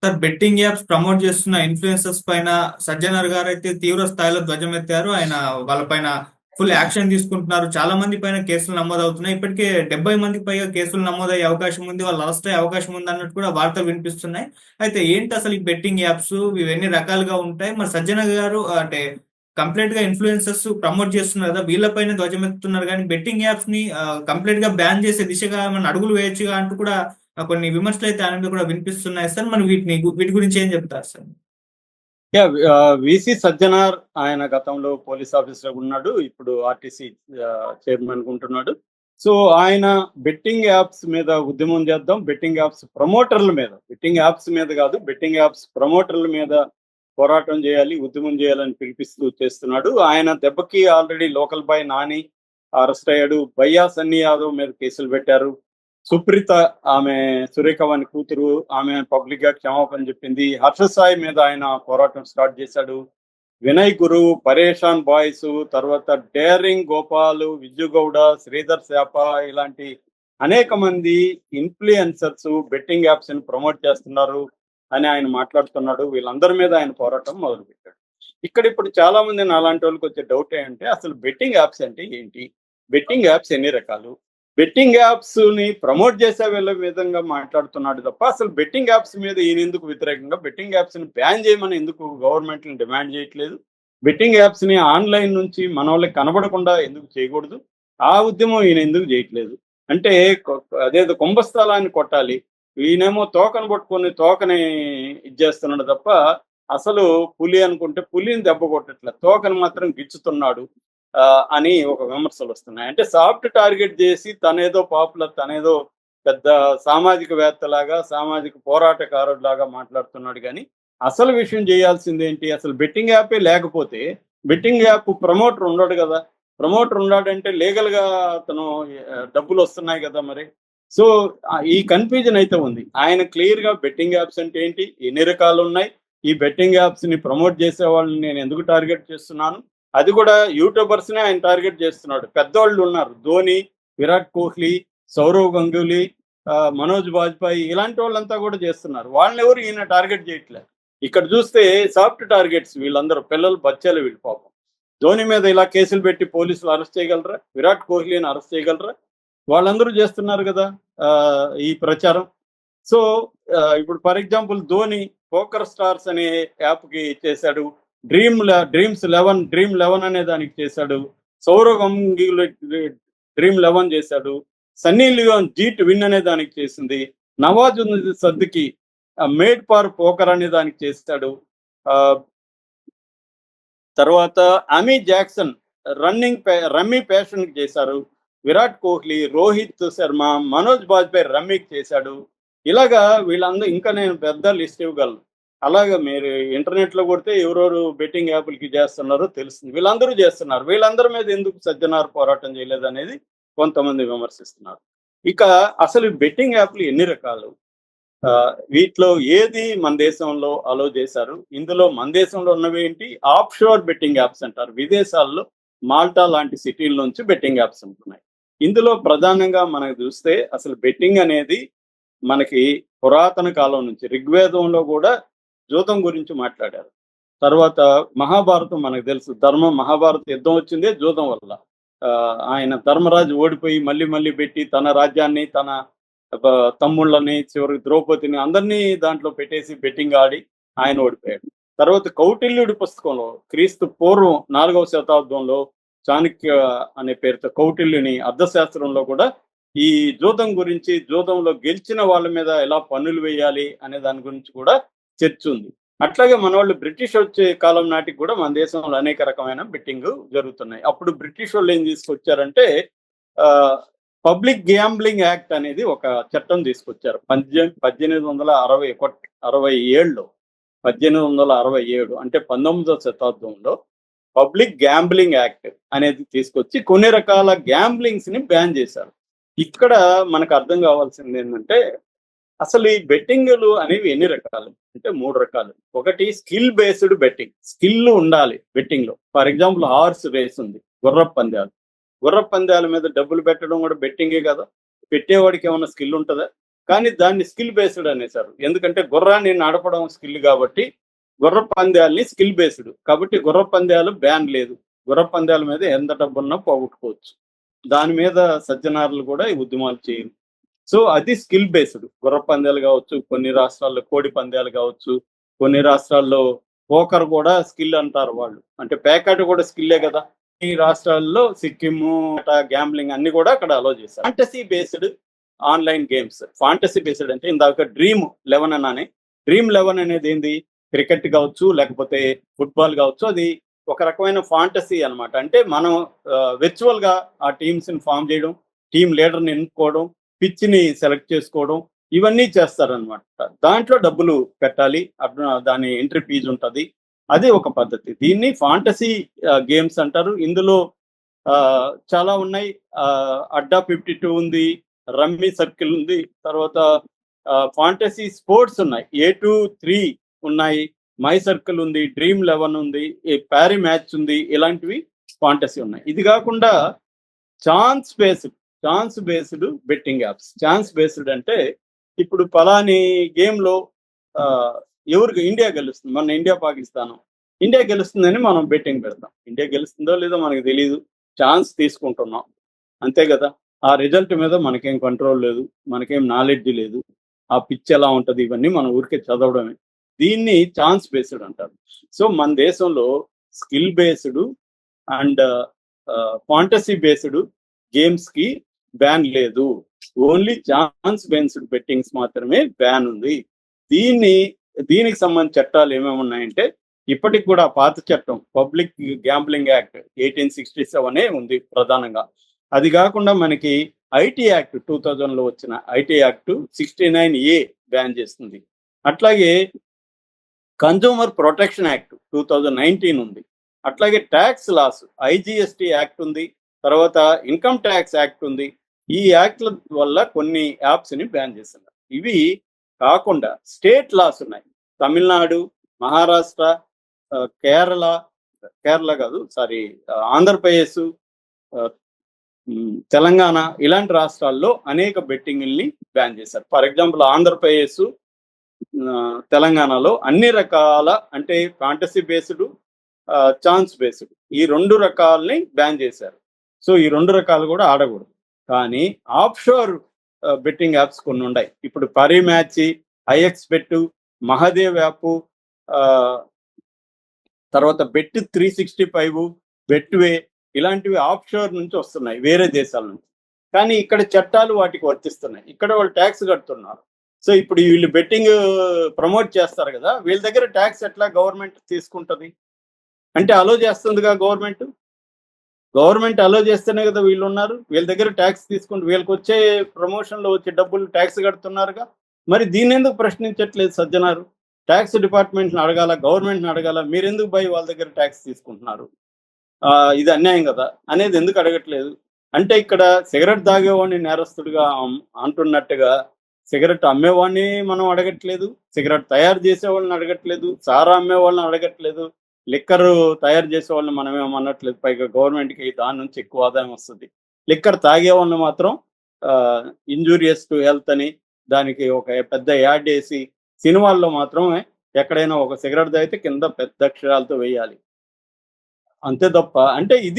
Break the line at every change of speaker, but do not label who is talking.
Sir, betting apps promote చేస్తున్న influencers పైన సజ్జనర్ గారు అయితే తీవ్ర స్థాయిలో ధ్వజమెత్తారు. ఆయన వాళ్ళపైన ఫుల్ యాక్షన్ తీసుకుంటున్నారు. చాలా మంది పైన కేసులు నమోదవుతున్నాయి. ఇప్పటికే 70 మందికి పైగా కేసులు నమోదయ్యే అవకాశం ఉంది. వాళ్ళు అరెస్ట్ అయ్యే అవకాశం ఉంది అన్నట్టు కూడా వార్తలు వినిపిస్తున్నాయి. అయితే ఏంటి అసలు ఈ బెట్టింగ్ యాప్స్, ఇవి ఎన్ని రకాలుగా ఉంటాయి? మరి సజ్జనర్ గారు అంటే కంప్లీట్ గా ఇన్ఫ్లుయెన్సర్స్ ప్రమోట్ చేస్తున్నారు కదా, వీళ్ళపైన ధ్వజమెత్తుతున్నారు, కానీ బెట్టింగ్ యాప్స్ ని కంప్లీట్ గా బ్యాన్ చేసే దిశగా మన అడుగులు వేయొచ్చుగా అంటూ కూడా కొన్ని విమర్శలు అయితే ఆయన మీద కూడా వినిపిస్తున్నాయి సార్. మనం వీటి గురించి ఏం చెప్తారు సార్?
యా విసి సజ్జనార్ ఆయన గతంలో పోలీస్ ఆఫీసర్ ఉన్నాడు. ఇప్పుడు ఆర్టీసీ చైర్మన్ ఉంటున్నాడు. సో ఆయన బెట్టింగ్ యాప్స్ మీద ఉద్యమం చేద్దాం, బెట్టింగ్ యాప్స్ ప్రమోటర్ల మీద, బెట్టింగ్ యాప్స్ మీద కాదు, బెట్టింగ్ యాప్స్ ప్రమోటర్ల మీద పోరాటం చేయాలి, ఉద్యమం చేయాలని పిలిపిస్తూ చేస్తున్నాడు. ఆయన దెబ్బకి already local boy Nani arrest అయ్యాడు. భయ్యా సన్నీ యాదవ్ మీద కేసులు పెట్టారు. సుప్రీత, ఆమె సురేఖవాణి కూతురు, ఆమె పబ్లిక్ గా క్షమాపణ చెప్పింది. హర్ష సాయి మీద ఆయన పోరాటం స్టార్ట్ చేశాడు. వినయ్ గురు, పరేషాన్ బాయ్స్, తర్వాత డేరింగ్ గోపాల్, విజుగౌడ, శ్రీధర్ శాప, ఇలాంటి అనేక మంది ఇన్ఫ్లుయెన్సర్స్ బెట్టింగ్ యాప్స్ ని ప్రమోట్ చేస్తున్నారు అని ఆయన మాట్లాడుతున్నాడు. వీళ్ళందరి మీద ఆయన పోరాటం మొదలుపెట్టాడు. ఇప్పుడు చాలా మంది అలాంటి వాళ్ళకి వచ్చే డౌట్ ఏంటంటే, అసలు బెట్టింగ్ యాప్స్ అంటే ఏంటి, బెట్టింగ్ యాప్స్ ఎన్ని రకాలు, బెట్టింగ్ యాప్స్ ని ప్రమోట్ చేసే వీళ్ళ విధంగా మాట్లాడుతున్నాడు తప్ప, అసలు బెట్టింగ్ యాప్స్ మీద ఈయన ఎందుకు వ్యతిరేకంగా బెట్టింగ్ యాప్స్ ని బ్యాన్ చేయమని ఎందుకు గవర్నమెంట్ ని డిమాండ్ చేయట్లేదు, బెట్టింగ్ యాప్స్ ని ఆన్లైన్ నుంచి మన వాళ్ళకి కనబడకుండా ఎందుకు చేయకూడదు, ఆ ఉద్యమం ఈయన ఎందుకు చేయట్లేదు అంటే, అదేదో కుంభస్థలాన్ని కొట్టాలి, ఈయనేమో తోకను పట్టుకొని తోకని ఇచ్చేస్తున్నాడు తప్ప, అసలు పులి అనుకుంటే పులిని దెబ్బ కొట్టట్లే, తోకను మాత్రం గిచ్చుతున్నాడు అని ఒక విమర్శలు వస్తున్నాయి. అంటే సాఫ్ట్ టార్గెట్ చేసి తనేదో పాపులర్, తనేదో పెద్ద సామాజికవేత్తలాగా, సామాజిక పోరాటకారుడిలాగా మాట్లాడుతున్నాడు. కానీ అసలు విషయం చేయాల్సింది ఏంటి, అసలు బెట్టింగ్ యాపే లేకపోతే బెట్టింగ్ యాప్ ప్రమోటర్ ఉండడు కదా, ప్రమోటర్ ఉన్నాడంటే లీగల్ గా అతను డబ్బులు వస్తున్నాయి కదా మరి. సో ఈ కన్ఫ్యూజన్ అయితే ఉంది. ఆయన క్లియర్ గా బెట్టింగ్ యాప్స్ అంటే ఏంటి, ఎన్ని రకాలు ఉన్నాయి, ఈ బెట్టింగ్ యాప్స్ ని ప్రమోట్ చేసే వాళ్ళని నేను ఎందుకు టార్గెట్ చేస్తున్నాను, అది కూడా యూట్యూబర్స్ నే ఆయన టార్గెట్ చేస్తున్నాడు. పెద్దవాళ్ళు ఉన్నారు, ధోని, విరాట్ కోహ్లీ, సౌరవ్ గంగూలీ, మనోజ్ బాజ్పాయి, ఇలాంటి వాళ్ళంతా కూడా చేస్తున్నారు. వాళ్ళని ఎవరు ఈయన టార్గెట్ చేయట్లేదు. ఇక్కడ చూస్తే సాఫ్ట్ టార్గెట్స్ వీళ్ళందరూ పిల్లలు, బచ్చాలు వీళ్ళు. పాపం ధోని మీద ఇలా కేసులు పెట్టి పోలీసులు అరెస్ట్ చేయగలరా, విరాట్ కోహ్లీని అరెస్ట్ చేయగలరా, వాళ్ళందరూ చేస్తున్నారు కదా ఈ ప్రచారం. సో ఇప్పుడు for example Dhoni poker stars అనే యాప్ కి చేశాడు, డ్రీమ్ 11 అనే దానికి చేశాడు, సౌరవ్ గంగూలీ డ్రీమ్ 11 చేశాడు, సన్నీ లియోన్ జీట్ విన్ అనే దానికి చేసింది, నవాజ్ సద్దికి మేడ్ ఫార్ పోకర్ అనే దానికి చేశాడు, తర్వాత అమీ జాక్సన్ రమ్మీ ప్యాషన్ కి చేశారు, విరాట్ కోహ్లీ, రోహిత్ శర్మ, మనోజ్ బాజ్పాయ్ రమ్మీకి చేశాడు. ఇలాగా వీళ్ళందరూ, ఇంకా నేను పెద్ద లిస్ట్ ఇవ్వగలను. అలాగే మీరు ఇంటర్నెట్ లో కొడితే ఎవరెవరు బెట్టింగ్ యాప్లకి చేస్తున్నారో తెలుస్తుంది. వీళ్ళందరూ చేస్తున్నారు. వీళ్ళందరి మీద ఎందుకు సజ్జనార్ పోరాటం చేయలేదు అనేది కొంతమంది విమర్శిస్తున్నారు. ఇక అసలు బెట్టింగ్ యాప్లు ఎన్ని రకాలు, వీటిలో ఏది మన దేశంలో అలో చేశారు, ఇందులో మన దేశంలో ఉన్నవి ఏంటి, ఆఫ్ షోర్ బెట్టింగ్ యాప్స్ అంటారు. విదేశాల్లో మాల్టా లాంటి సిటీల నుంచి బెట్టింగ్ యాప్స్ ఉంటున్నాయి. ఇందులో ప్రధానంగా మనకు చూస్తే అసలు బెట్టింగ్ అనేది మనకి పురాతన కాలం నుంచి, ఋగ్వేదంలో కూడా జూదం గురించి మాట్లాడారు. తర్వాత మహాభారతం మనకు తెలుసు, మహాభారత యుద్ధం వచ్చిందే జూదం వల్ల. ఆయన ధర్మరాజు ఓడిపోయి మళ్ళీ మళ్ళీ పెట్టి తన రాజ్యాన్ని, తన తమ్ముళ్ళని, చివరికి ద్రౌపదిని, అందరినీ దాంట్లో పెట్టేసి బెట్టింగ్ ఆడి ఆయన ఓడిపోయాడు. తర్వాత కౌటిల్యుడి పుస్తకంలో క్రీస్తు పూర్వం 4వ శతాబ్దంలో చాణక్య అనే పేరుతో కౌటిల్యుని అర్థశాస్త్రంలో కూడా ఈ జూదం గురించి, జూదంలో గెలిచిన వాళ్ళ మీద ఎలా పన్నులు వేయాలి అనే దాని గురించి కూడా చర్చ ఉంది. అట్లాగే మన వాళ్ళు బ్రిటిష్ వచ్చే కాలం నాటికి కూడా మన దేశంలో అనేక రకమైన బెట్టింగ్ జరుగుతున్నాయి. అప్పుడు బ్రిటిష్ వాళ్ళు ఏం తీసుకొచ్చారంటే, పబ్లిక్ గ్యాంబ్లింగ్ యాక్ట్ అనేది ఒక చట్టం తీసుకొచ్చారు 1867లో. 1867 అంటే 19వ శతాబ్దంలో పబ్లిక్ గ్యాంబ్లింగ్ యాక్ట్ అనేది తీసుకొచ్చి కొన్ని రకాల గ్యాంబ్లింగ్స్ ని బ్యాన్ చేశారు. ఇక్కడ మనకు అర్థం కావాల్సింది ఏంటంటే, అసలు ఈ బెట్టింగ్లు అనేవి ఎన్ని రకాలు అంటే 3 రకాలు. ఒకటి స్కిల్ బేస్డ్ బెట్టింగ్, స్కిల్ ఉండాలి బెట్టింగ్ లో. ఫర్ ఎగ్జాంపుల్ హార్స్ రేస్ ఉంది, గుర్రపు పందాల మీద డబ్బులు పెట్టడం కూడా బెట్టింగే కదా. పెట్టేవాడికి ఏమైనా స్కిల్ ఉంటుందా? కానీ దాన్ని స్కిల్ బేస్డ్ అనేసారు. ఎందుకంటే గుర్రాన్ని నడపడం స్కిల్ కాబట్టి గుర్రపు పందాలని స్కిల్ బేస్డ్ కాబట్టి గుర్రపు పందాలు బ్యాన్ లేదు. గుర్రపు పందాల మీద ఎంత డబ్బున్నా పోగొట్టుకోవచ్చు. దాని మీద సజ్జనారులు కూడా ఈ ఉద్యమాలు చేయరు. సో అది స్కిల్ బేస్డ్. గుర్రపు పందాలు కావచ్చు, కొన్ని రాష్ట్రాల్లో కోడి పందాలు కావచ్చు, కొన్ని రాష్ట్రాల్లో పోకర్ కూడా స్కిల్ అంటారు వాళ్ళు. అంటే పేకాట కూడా స్కిల్లే కదా. ఈ రాష్ట్రాల్లో సిక్కిము, గ్యాంబ్లింగ్ అన్ని కూడా అక్కడ అలో చేశారు. Fantasy based online games. Fantasy based అంటే ఇందాక డ్రీమ్ 11 అని. డ్రీమ్ 11 అనేది ఏంది? క్రికెట్ కావచ్చు, లేకపోతే ఫుట్బాల్ కావచ్చు. అది ఒక రకమైన ఫాంటసీ అన్నమాట. అంటే మనం విర్చువల్ గా ఆ టీమ్స్ ని ఫామ్ చేయడం, టీమ్ లీడర్ని ఎన్నుకోవడం, పిచ్ ని సెలెక్ట్ చేసుకోవడం, ఇవన్నీ చేస్తారనమాట. దాంట్లో డబ్బులు పెట్టాలి, దాని ఎంట్రీ ఫీజు ఉంటుంది. అది ఒక పద్ధతి. దీన్ని ఫాంటసీ గేమ్స్ అంటారు. ఇందులో చాలా ఉన్నాయి. అడ్డా 52 ఉంది, రమ్మీ సర్కిల్ ఉంది, తర్వాత ఫాంటసీ స్పోర్ట్స్ ఉన్నాయి, A2-3 ఉన్నాయి, మై సర్కిల్ ఉంది, డ్రీమ్ 11 ఉంది, ప్యారీ మ్యాచ్ ఉంది. ఇలాంటివి ఫాంటసీ ఉన్నాయి. ఇది కాకుండా chance based betting apps. Chance based అంటే ఇప్పుడు పలాని గేమ్ లో ఎవరికి ఇండియా గెలుస్తుంది, మన ఇండియా గెలుస్తుందని మనం బెట్టింగ్ పెడతాం. ఇండియా గెలుస్తుందో లేదో మనకు తెలియదు, ఛాన్స్ తీసుకుంటున్నాం అంతే కదా. ఆ రిజల్ట్ మీద మనకేం కంట్రోల్ లేదు, మనకేం నాలెడ్జ్ లేదు, ఆ పిచ్ ఎలా ఉంటుంది ఇవన్నీ మనం ఊరికే చదవడమే. దీన్ని ఛాన్స్ బేస్డ్ అంటారు. సో మన దేశంలో skill based and fantasy based games కి బ్యాన్ లేదు. ఓన్లీ ఛాన్స్ బేస్డ్ బెట్టింగ్స్ మాత్రమే బ్యాన్ ఉంది. దీనికి సంబంధించిన చట్టాలు ఏమేమి ఉన్నాయంటే, ఇప్పటికి కూడా పాత చట్టం పబ్లిక్ గ్యాంబ్లింగ్ యాక్ట్ 1867 ఉంది ప్రధానంగా. అది కాకుండా మనకి ఐటీ యాక్ట్ 2000లో వచ్చిన ఐటీ యాక్ట్ 69A బ్యాన్ చేస్తుంది. అట్లాగే కన్జ్యూమర్ ప్రొటెక్షన్ యాక్ట్ 2019 ఉంది. అట్లాగే ట్యాక్స్ లాస్ IGST యాక్ట్ ఉంది, తర్వాత ఇన్కమ్ ట్యాక్స్ యాక్ట్ ఉంది. ఈ యాక్ట్ల వల్ల కొన్ని యాప్స్ ని బ్యాన్ చేస్తున్నారు. ఇవి కాకుండా స్టేట్ లాస్ ఉన్నాయి. తమిళనాడు, మహారాష్ట్ర, కేరళ కాదు సారీ ఆంధ్రప్రదేశ్, తెలంగాణ, ఇలాంటి రాష్ట్రాల్లో అనేక బెట్టింగ్ని బ్యాన్ చేశారు. ఫర్ ఎగ్జాంపుల్ ఆంధ్రప్రదేశ్, తెలంగాణలో అన్ని రకాల అంటే ఫాంటసీ బేస్డ్, ఛాన్స్ బేస్డ్ ఈ 2 రకాలని బ్యాన్ చేశారు. సో ఈ 2 రకాలు కూడా ఆడకూడదు. కానీ ఆఫ్షోర్ బెట్టింగ్ యాప్స్ కొన్ని ఉన్నాయి. ఇప్పుడు Parimatch, IX bet, Mahadev app, తర్వాత బెట్ 365, బెట్వే, ఇలాంటివి ఆఫ్షోర్ నుంచి వస్తున్నాయి వేరే దేశాల నుంచి. కానీ ఇక్కడ చట్టాలు వాటికి వర్తిస్తున్నాయి. ఇక్కడ వాళ్ళు ట్యాక్స్ కడుతున్నారు. సో ఇప్పుడు వీళ్ళు బెట్టింగ్ ప్రమోట్ చేస్తారు కదా, వీళ్ళ దగ్గర ట్యాక్స్ ఎట్లా గవర్నమెంట్ తీసుకుంటుంది? అంటే అలో చేస్తుందిగా గవర్నమెంట్ అలో చేస్తేనే కదా వీళ్ళు ఉన్నారు. వీళ్ళ దగ్గర ట్యాక్స్ తీసుకుంటూ వీళ్ళకి వచ్చే ప్రమోషన్లో వచ్చే డబ్బులు ట్యాక్స్ కడుతున్నారుగా. మరి దీన్ని ఎందుకు ప్రశ్నించట్లేదు సజ్జనారు? ట్యాక్స్ డిపార్ట్మెంట్ని అడగాల, గవర్నమెంట్ని అడగాల, మీరెందుకు వాళ్ళ దగ్గర ట్యాక్స్ తీసుకుంటున్నారు, ఇది అన్యాయం కదా అనేది ఎందుకు అడగట్లేదు? అంటే ఇక్కడ సిగరెట్ తాగేవాడిని నేరస్తుడిగా అంటున్నట్టుగా సిగరెట్ అమ్మేవాడిని మనం అడగట్లేదు, సిగరెట్ తయారు చేసే వాళ్ళని అడగట్లేదు, సారా అమ్మే వాళ్ళని అడగట్లేదు, లిక్కర్ తయారు చేసే వాళ్ళని మనం ఏమనట్లేదు. పైగా గవర్నమెంట్కి దాని నుంచి ఎక్కువ ఆదాయం వస్తుంది. లిక్కర్ తాగే వాళ్ళని మాత్రం ఇంజూరియస్ టు హెల్త్ అని దానికి ఒక పెద్ద యాడ్ వేసి సినిమాల్లో మాత్రమే ఎక్కడైనా ఒక సిగరెట్ తాగితే కింద పెద్ద అక్షరాలతో వేయాలి అంతే తప్ప. అంటే ఇది